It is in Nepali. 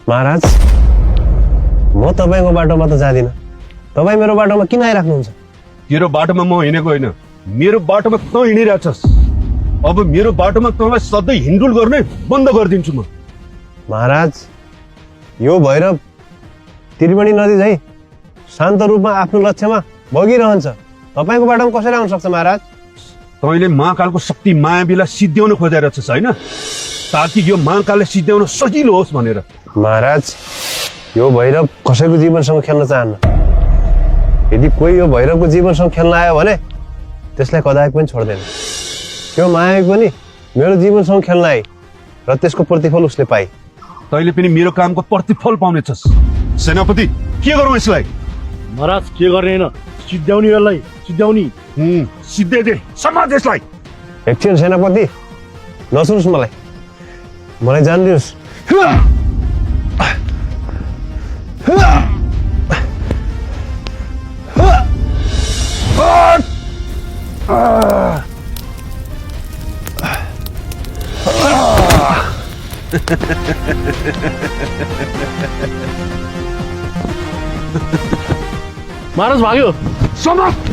महाराज म तपाईको बाटोमा त जादिन तपाई मेरो बाटोमा किन आइराख्नुहुन्छ तेरो बाटोमा म हिँडेको होइन मेरो बाटोमा त हिँडिरहेछस् अब मेरो बाटोमा तँलाई सधैँ हिन्डुल गर्ने बन्द गरिदिन्छु म महाराज यो भैरव त्रिवेणी नदी झै शान्त रूपमा आफ्नो लक्ष्यमा बगिरहन्छ तपाईको बाटोमा कसरी आउन सक्छ महाराज तैँले महाकालको शक्ति मायावीलाई सिद्ध्याउन खोजिरहेछस् होइन ताकि यो महाकालले सिद्ध्याउन सजिलो होस् भनेर महाराज यो भैरव कसैको जीवनसँग खेल्न चाहन्न यदि कोही यो भैरवको जीवनसँग खेल्न आयो भने त्यसलाई कदापि पनि छोड्दैन त्यो मायावी पनि मेरो जीवनसँग खेल्न आए र त्यसको प्रतिफल उसले पाए तैँले पनि मेरो कामको प्रतिफल पाउनेछस् सेनापति के गरौँ यसलाई महाराज के गर्ने होइन सिद्ध्याउने यसलाई सिद्ध्याउने सिद्धे दे समाज यसलाई एकछिन सेनापति नसुन्नुहोस् मलाई जान दिनुहोस् महाराज भाग्यो समाज